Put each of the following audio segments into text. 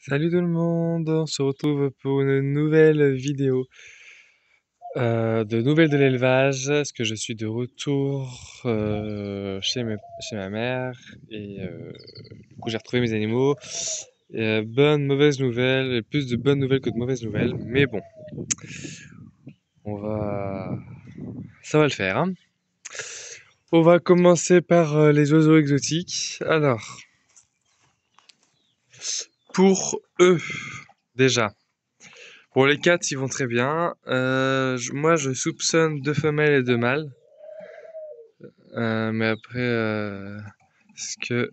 Salut tout le monde, on se retrouve pour une nouvelle vidéo de nouvelles de l'élevage, parce que je suis de retour chez ma mère et du coup j'ai retrouvé mes animaux. Bonne, mauvaise nouvelle, et plus de bonnes nouvelles que de mauvaises nouvelles, mais bon, on va, ça va le faire, hein. On va commencer par les oiseaux exotiques. Alors, pour eux, déjà. Pour les 4, ils vont très bien. Moi, je soupçonne deux femelles et deux mâles. Mais après, parce que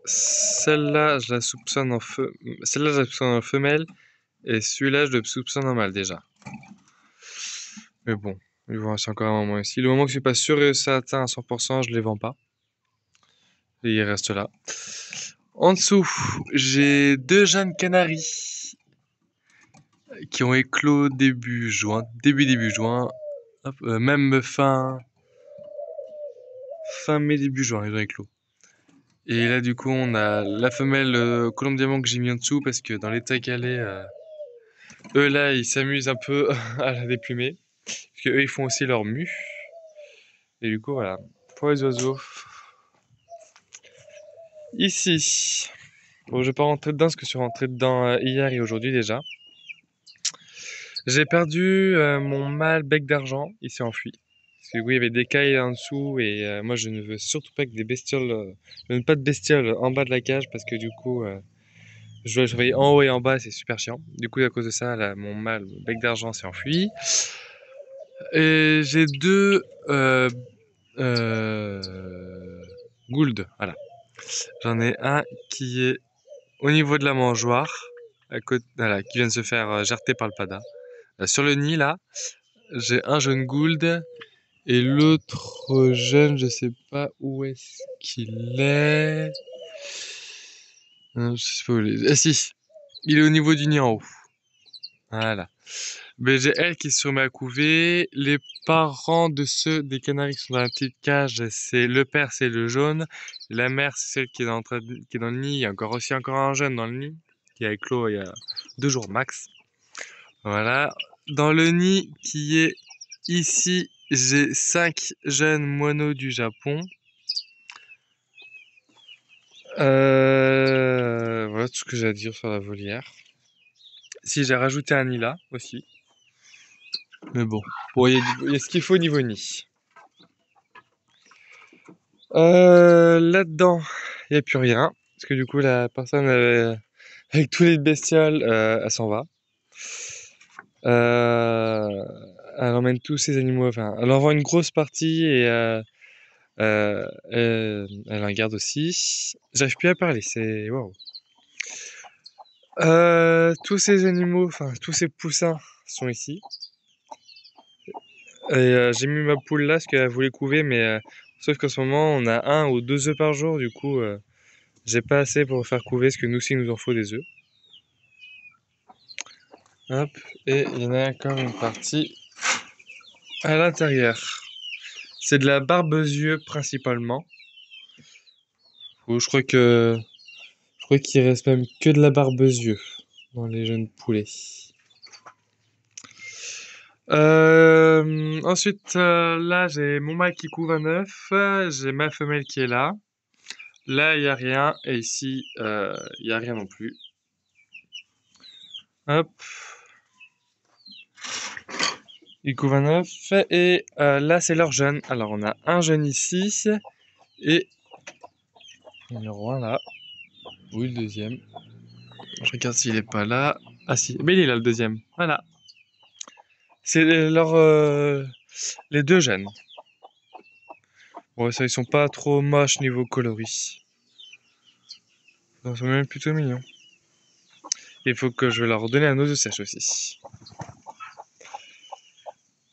celle-là, je la soupçonne celle-là, je la soupçonne en femelle. Et celui-là, je le soupçonne en mâle déjà. Mais bon, ils vont rester encore un moment ici. Le moment que je suis pas sûr et certain à 100%, je les vends pas. Et ils restent là. En dessous, j'ai deux jeunes canaris qui ont éclos début juin. Début juin. Hop, même fin mai, début juin, ils ont éclos. Et là, du coup, on a la femelle colombe diamant que j'ai mis en dessous parce que dans l'état qu'elle est, eux là, ils s'amusent un peu à la déplumer. Parce que eux, ils font aussi leur mue. Et du coup, voilà. Pour les oiseaux. Ici. Bon, je vais pas rentrer dedans parce que je suis rentré dedans hier et aujourd'hui déjà. J'ai perdu mon mâle bec d'argent. Il s'est enfui. Parce que oui, il y avait des cailles en dessous et moi, je ne veux surtout pas que des bestioles. Je ne veux pas de bestioles en bas de la cage parce que du coup. Je dois le surveiller en haut et en bas, c'est super chiant. Du coup, à cause de ça, là, mon mâle bec d'argent s'est enfui. Et j'ai deux euh, goulds, voilà. J'en ai un qui est au niveau de la mangeoire, voilà, qui vient de se faire jarter par le pada. Sur le nid, là, j'ai un jeune gould et l'autre jeune, je sais pas où est-ce qu'il est. Je sais pas où il est. Ah si, il est au niveau du nid en haut. Voilà. Ben, j'ai elle qui se remet à couver. Les parents de ceux des canaris qui sont dans la petite cage, c'est le père, c'est le jaune. La mère, c'est celle qui est qui est dans le nid. Il y a encore un jeune dans le nid qui a éclos il y a 2 jours max. Voilà. Dans le nid qui est ici, j'ai 5 jeunes moineaux du Japon. Voilà tout ce que j'ai à dire sur la volière. Si j'ai rajouté un nid là aussi. Mais bon, il y a ce qu'il faut au niveau nid. Là-dedans, il n'y a plus rien. Parce que du coup, la personne avec tous les bestioles, elle s'en va. Euh, Elle emmène tous ses animaux. Enfin, elle en vend une grosse partie et elle en garde aussi. J'arrive plus à parler, c'est waouh. Tous ces animaux, enfin tous ces poussins sont ici. Et j'ai mis ma poule là parce qu'elle voulait couver, mais sauf qu'en ce moment on a 1 ou 2 œufs par jour, du coup j'ai pas assez pour faire couver, parce que nous aussi il nous en faut des œufs. Hop, et il y en a encore une partie à l'intérieur. C'est de la barbezieux principalement. Ou je crois qu'il reste même que de la barbezieux dans les jeunes poulets. Ensuite, là j'ai mon mâle qui couve un œuf, j'ai ma femelle qui est là. Là il y a rien et ici il y a rien non plus. Hop, ils couvent un œuf et là c'est leur jeune. Alors on a un jeune ici et numéro 1 là. Oui, le deuxième. Je regarde s'il est pas là. Ah si, mais il est là le deuxième. Voilà. C'est les deux jeunes. Bon, ça, ils sont pas trop moches niveau coloris. Ils sont même plutôt mignons. Il faut que je vais leur donner un eau de sèche aussi.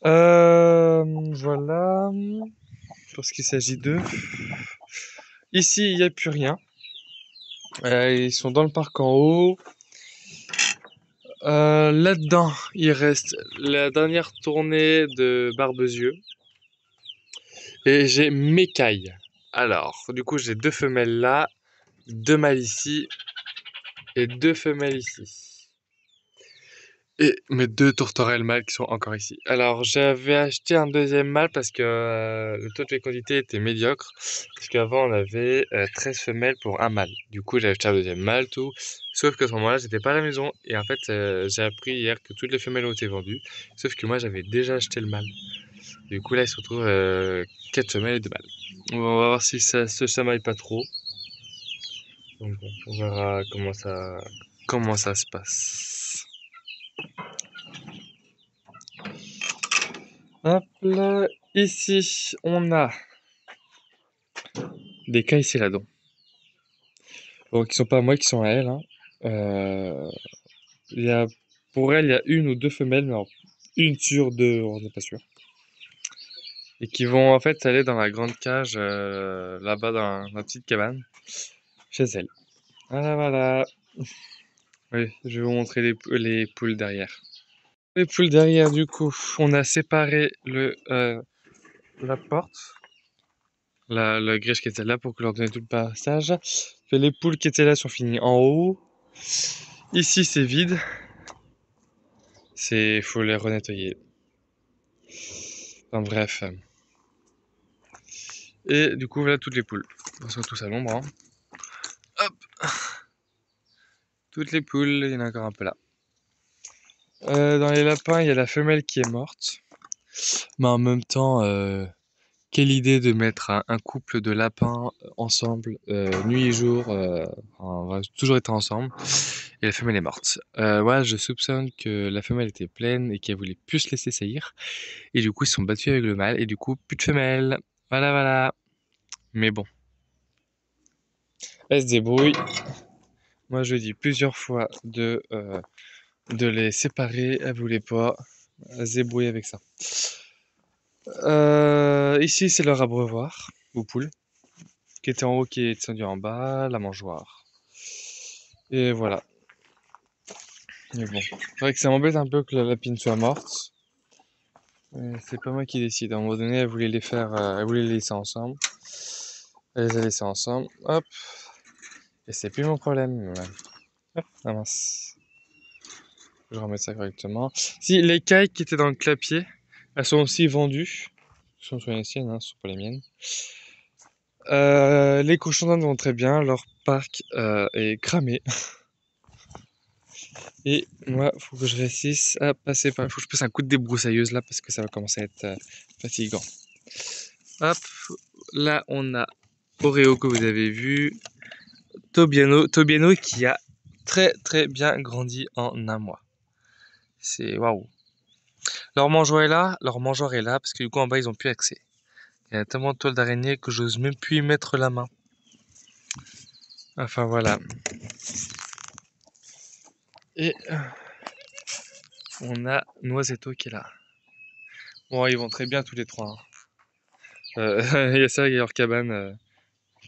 Voilà. Pour ce qu'il s'agit d'eux. Ici, il n'y a plus rien. Ils sont dans le parc en haut. Là-dedans, il reste la dernière tournée de Barbezieux. Et j'ai Mécaille. Alors, du coup, j'ai deux femelles là, deux mâles ici et 2 femelles ici. Et mes 2 tourterelles mâles qui sont encore ici. Alors j'avais acheté un deuxième mâle parce que le taux de fécondité était médiocre. Parce qu'avant on avait 13 femelles pour un mâle. Du coup j'ai acheté un deuxième mâle, tout. Sauf que à ce moment-là j'étais pas à la maison. Et en fait j'ai appris hier que toutes les femelles ont été vendues. Sauf que moi j'avais déjà acheté le mâle. Du coup là il se retrouve 4 femelles et 2 mâles. On va voir si ça se chamaille pas trop. Donc bon, on verra comment ça se passe. Hop là, ici on a des caïcéladons. Bon, qui sont pas à moi, qui sont à elle, hein. Il y a, pour elle, il y a une ou deux femelles, mais alors, une sur deux, on n'est pas sûr. Et qui vont en fait aller dans la grande cage là-bas dans la petite cabane chez elle. Voilà, voilà. Oui, je vais vous montrer les poules derrière. Les poules derrière, du coup, on a séparé la porte. La grèche qui était là pour leur donner tout le passage. Les poules qui étaient là sont finies en haut. Ici c'est vide. Faut les renettoyer. Enfin bref. Et du coup voilà toutes les poules. On se tous à l'ombre. Hein. Hop. Toutes les poules, il y en a encore un peu là. Dans les lapins, il y a la femelle qui est morte. Mais en même temps, quelle idée de mettre un couple de lapins ensemble, nuit et jour, on va toujours être ensemble, et la femelle est morte. Ouais, je soupçonne que la femelle était pleine et qu'elle voulait plus se laisser saillir, et du coup ils se sont battus avec le mâle, et du coup plus de femelle. Voilà, voilà. Mais bon, elle se débrouille. Moi je dis plusieurs fois de les séparer, elle voulait pas, elle se débrouille avec ça. Ici c'est leur abreuvoir, aux poules, qui était en haut, qui est descendu en bas, la mangeoire. Et voilà. Mais bon, c'est vrai que ça m'embête un peu que la lapine soit morte. C'est pas moi qui décide. À un moment donné, elle voulait elle voulait les laisser ensemble. Elle les a laissés ensemble. Hop. Et c'est plus mon problème. Hop. Ah mince. Je remets ça correctement. Si, les cailles qui étaient dans le clapier, elles sont aussi vendues. Ce sont les siennes, hein, ce sont pas les miennes. Les cochons d'Inde vont très bien. Leur parc est cramé. Et moi, faut que je réussisse à passer par. Faut que je passe un coup de débroussailleuse là parce que ça va commencer à être fatigant. Hop, là on a Oreo que vous avez vu, Tobiano qui a très bien grandi en un mois. C'est waouh. Leur mangeoire est là parce que du coup en bas ils ont plus accès. Il y a tellement de toiles d'araignée que j'ose même plus y mettre la main. Enfin voilà. Et on a Noisetto qui est là. Bon, ils vont très bien tous les trois. Hein. Il y a ça, il y a leur cabane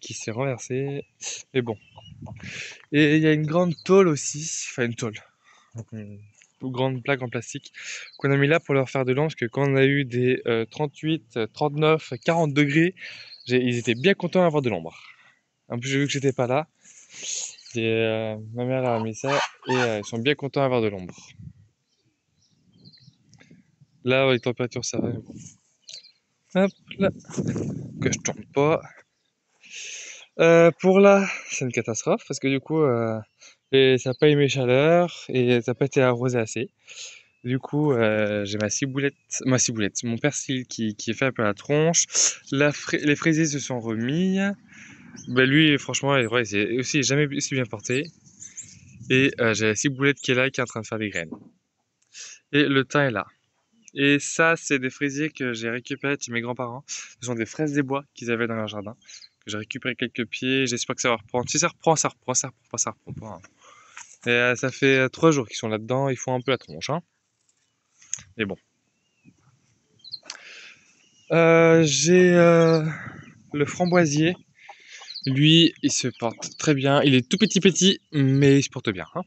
qui s'est renversée. Mais bon. Et il y a une grande tôle aussi, enfin une tôle, une grande plaque en plastique qu'on a mis là pour leur faire de l'ombre, parce que quand on a eu des 38, 39, 40 degrés, ils étaient bien contents d'avoir de l'ombre. En plus, j'ai vu que j'étais pas là. Ma mère a mis ça et ils sont bien contents d'avoir de l'ombre. Là, les températures, ça va. Hop là, que je tourne pas. Pour là, c'est une catastrophe parce que du coup, ça n'a pas aimé chaleur et ça n'a pas été arrosé assez. Du coup, j'ai mon persil qui est fait un peu à la tronche. Les fraisiers se sont remis. Bah, lui, franchement, ouais, c'est aussi jamais aussi bien porté. Et j'ai la ciboulette qui est là, qui est en train de faire des graines. Et le thym est là. Et ça, c'est des fraisiers que j'ai récupérés de chez mes grands-parents. Ce sont des fraises des bois qu'ils avaient dans leur jardin. Que j'ai récupéré quelques pieds. J'espère que ça va reprendre. Si ça reprend, ça reprend. Ça reprend pas, ça reprend pas. Hein. Et ça fait 3 jours qu'ils sont là-dedans. Ils font un peu la tronche. Hein. Mais bon. J'ai le framboisier. Lui, il se porte très bien. Il est tout petit, mais il se porte bien. Hein.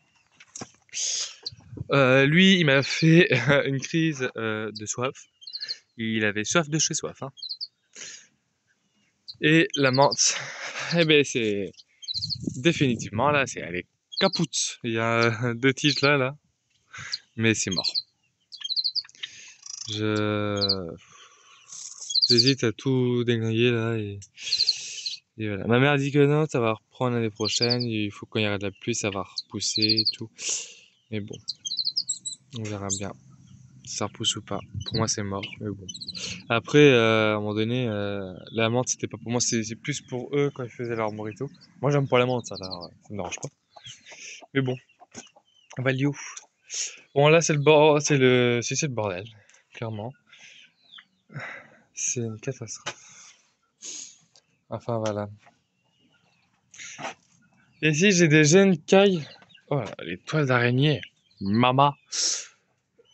Lui, il m'a fait une crise de soif. Il avait soif de chez soif. Hein. Et la menthe, eh ben c'est définitivement là, elle est capoute. Il y a 2 tiges là. Mais c'est mort. J'hésite à tout déglinguer là et voilà. Ma mère dit que non, ça va reprendre l'année prochaine. Il faut quand il y aura de la pluie, ça va repousser et tout. Mais bon, on verra bien si ça repousse ou pas. Pour moi, c'est mort. Mais bon. Après, à un moment donné, la menthe, c'était pas pour moi, c'est plus pour eux quand ils faisaient leur mojito. Moi, j'aime pas la menthe, ça, alors, ça me dérange pas. Mais bon, value. Bon, là, c'est le bordel, clairement. C'est une catastrophe. Enfin, voilà. Et ici, j'ai des jeunes cailles. Oh là, les toiles d'araignée. Mama.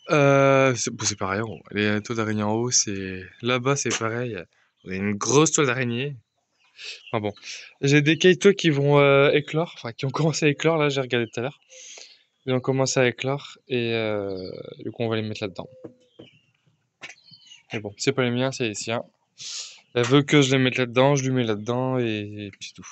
C'est pareil. Les toiles d'araignée en haut, c'est. Là-bas, c'est pareil. On a une grosse toile d'araignée. Enfin bon. J'ai des caïtos qui vont éclore. Enfin, qui ont commencé à éclore. Là, j'ai regardé tout à l'heure. Ils ont commencé à éclore. Et du coup, on va les mettre là-dedans. Mais bon, c'est pas les miens, c'est les siens. Elle veut que je les mette là-dedans, je lui mets là-dedans et puis c'est tout.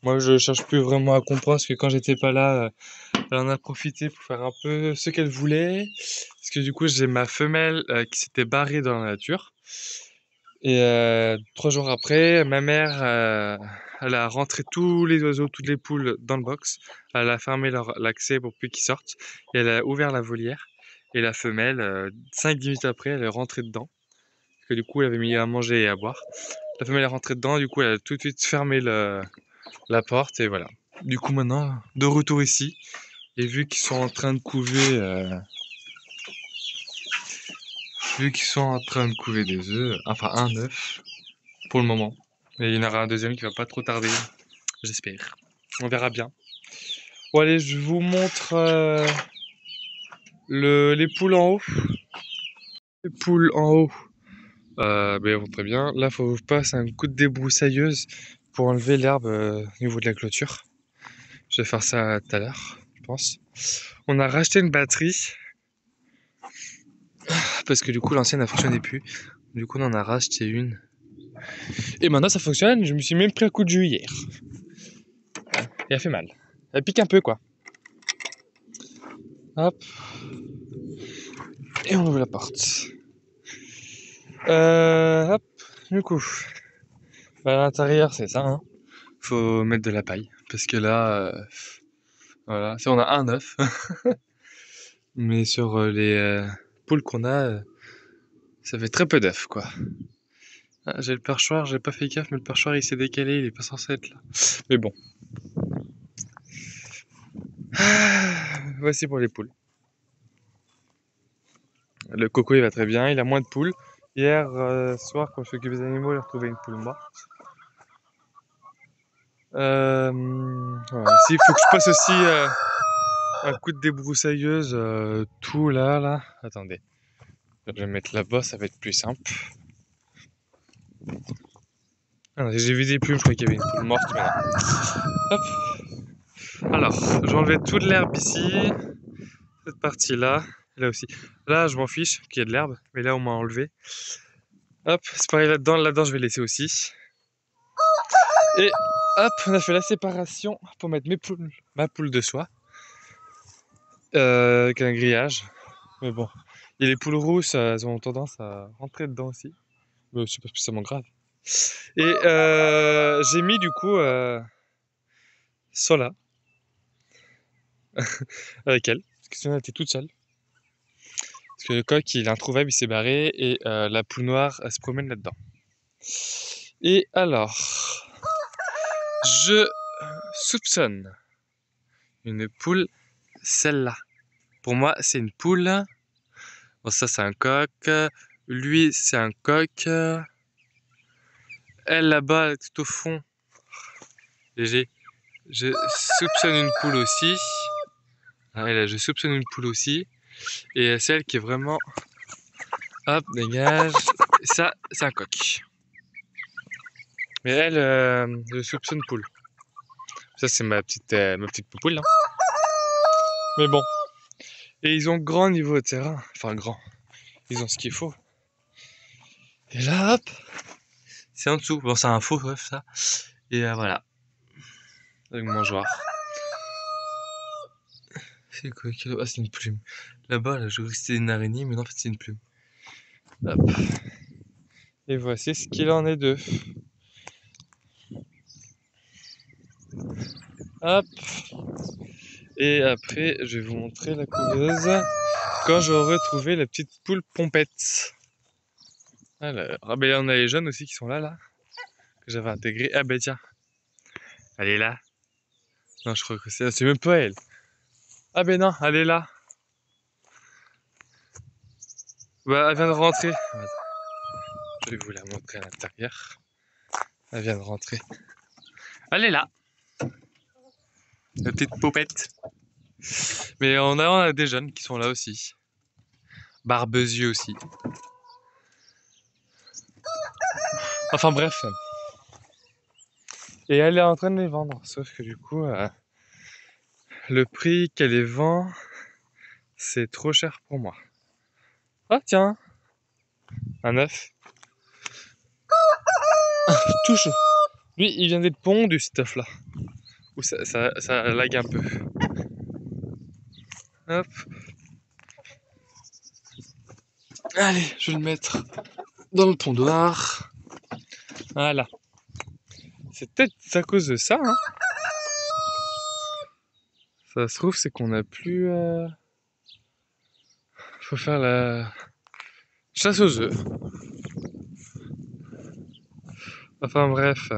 Moi, je cherche plus vraiment à comprendre parce que quand j'étais pas là, elle en a profité pour faire un peu ce qu'elle voulait. Parce que du coup, j'ai ma femelle qui s'était barrée dans la nature. Et 3 jours après, ma mère, elle a rentré tous les oiseaux, toutes les poules dans le box. Elle a fermé l'accès pour plus qu'ils sortent. Et elle a ouvert la volière. Et la femelle, 5-10 minutes après, elle est rentrée dedans. Parce que du coup, elle avait mis à manger et à boire. La femelle est rentrée dedans, du coup, elle a tout de suite fermé la porte et voilà. Du coup, maintenant, de retour ici, et vu qu'ils sont en train de couver, des œufs, enfin un œuf pour le moment, et il y en aura un deuxième qui va pas trop tarder, j'espère. On verra bien. Bon allez, je vous montre les poules en haut. Les poules en haut, ben, elles vont très bien. Là, faut que je passe un coup de débroussailleuse pour enlever l'herbe au niveau de la clôture. Je vais faire ça tout à l'heure, je pense. On a racheté une batterie parce que du coup l'ancienne ne fonctionnait plus. Du coup on en a racheté une. Et maintenant ça fonctionne, je me suis même pris un coup de jus hier. Et elle fait mal. Elle pique un peu quoi. Hop. Et on ouvre la porte. Hop. Du coup. À l'intérieur c'est ça. Hein. Faut mettre de la paille. Parce que là, voilà. Si on a un œuf. Mais sur les poules qu'on a, ça fait très peu d'œufs quoi. Ah, j'ai le perchoir, j'ai pas fait gaffe, mais le perchoir il s'est décalé, il est pas censé être là. Mais bon. Voici pour les poules. Le coco il va très bien, il a moins de poules. Hier soir, quand je m'occupe des animaux, il a retrouvé une poule morte. Voilà. S'il faut que je passe aussi un coup de débroussailleuse, tout là. Attendez. Je vais me mettre là-bas, ça va être plus simple. Ah, j'ai vu des plumes, je croyais qu'il y avait une poule morte, mais non. Hop. Alors, je vais enlever toute l'herbe ici. Cette partie-là. Là aussi. Là, je m'en fiche qu'il y ait de l'herbe, mais là, on m'a enlevé. Hop, c'est pareil là-dedans. Là-dedans, je vais laisser aussi. Et hop, on a fait la séparation pour mettre ma poule de soie. Avec un grillage. Mais bon. Et les poules rousses, elles ont tendance à rentrer dedans aussi. Mais c'est pas spécialement grave. Et j'ai mis du coup Sola avec elle. Parce que sinon, elle était toute seule. Parce que le coq, il est introuvable, il s'est barré. Et la poule noire, elle se promène là-dedans. Et alors, je soupçonne une poule, celle-là. Pour moi, c'est une poule. Bon, ça, c'est un coq. Lui, c'est un coq. Elle, là-bas, tout au fond, léger. Je soupçonne une poule aussi. Ah, là, je soupçonne une poule aussi. Et celle qui est vraiment... Hop, dégage. Ça, c'est un coq. Mais elle, je soupçonne poule. Ça, c'est ma petite poule. Hein. Mais bon. Et ils ont grand niveau de terrain. Enfin, grand. Ils ont ce qu'il faut. Et là, hop, c'est en dessous. Bon, c'est un faux œuf, ça. Et voilà. Avec mon mangeoire. C'est quoi? Ah, c'est une plume. Là-bas, là, je crois que c'était une araignée, mais non, en fait, c'est une plume. Hop. Et voici ce qu'il en est d'eux. Hop. Et après, je vais vous montrer la couveuse quand j'aurai trouvé la petite poule pompette. Alors, ah ben, on a les jeunes aussi qui sont là, que j'avais intégré. Ah ben tiens, elle est là. Non, je crois que c'est même pas elle. Ah ben non, elle est là. Bah, elle vient de rentrer. Attends, je vais vous la montrer à l'intérieur. Elle vient de rentrer. Elle est là, la petite poupette. Mais on a des jeunes qui sont là aussi. Barbezieux aussi. Enfin bref. Et elle est en train de les vendre. Sauf que du coup, le prix qu'elle les vend, c'est trop cher pour moi. Ah tiens, un œuf. Touche. Lui, il vient d'être pondu, cet œuf là. Ou ça lag un peu. Hop. Allez, je vais le mettre dans le pondoir. Voilà. C'est peut-être à cause de ça, hein. Ça se trouve, c'est qu'on a plus... Faut faire la chasse aux œufs. Enfin bref.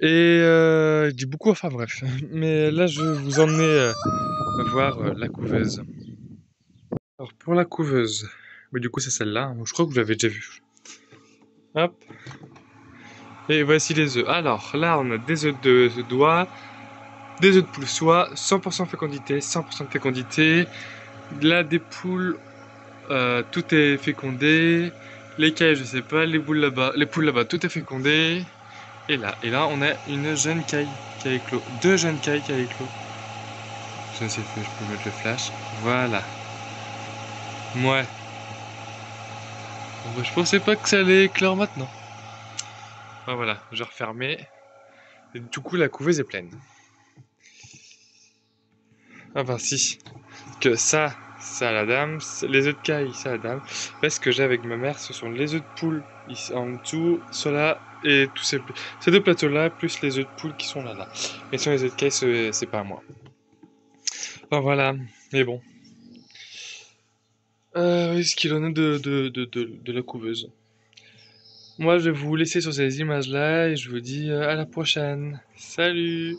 Et je dis beaucoup, enfin bref. Mais là, je vais vous emmener voir la couveuse. Alors pour la couveuse, mais du coup c'est celle-là. Je crois que vous l'avez déjà vue. Hop. Et voici les œufs. Alors là, on a des œufs de doigts, des œufs de poule soie, 100% fécondité, 100% de fécondité. Là, des poules, tout est fécondé. Les cailles, je sais pas. Les poules là-bas, tout est fécondé. Et là, on a une jeune caille qui a éclos. Deux jeunes cailles qui a éclos. Je ne sais pas, je peux mettre le flash. Voilà. Ouais. Bon, bah, je pensais pas que ça allait éclore maintenant. Ah, voilà, je vais refermer. Et du coup, la couveuse est pleine. Ah ben si. Que ça à la dame. Les œufs de caille, ça à la dame. Là, ce que j'ai avec ma mère, ce sont les œufs de poule ici en dessous, ceux-là et tous ces deux plateaux-là, plus les œufs de poule qui sont là. Mais sinon, les œufs de caille, c'est pas à moi. Enfin voilà, mais bon. Ce qu'il en est de la couveuse. Moi, je vais vous laisser sur ces images-là et je vous dis à la prochaine. Salut!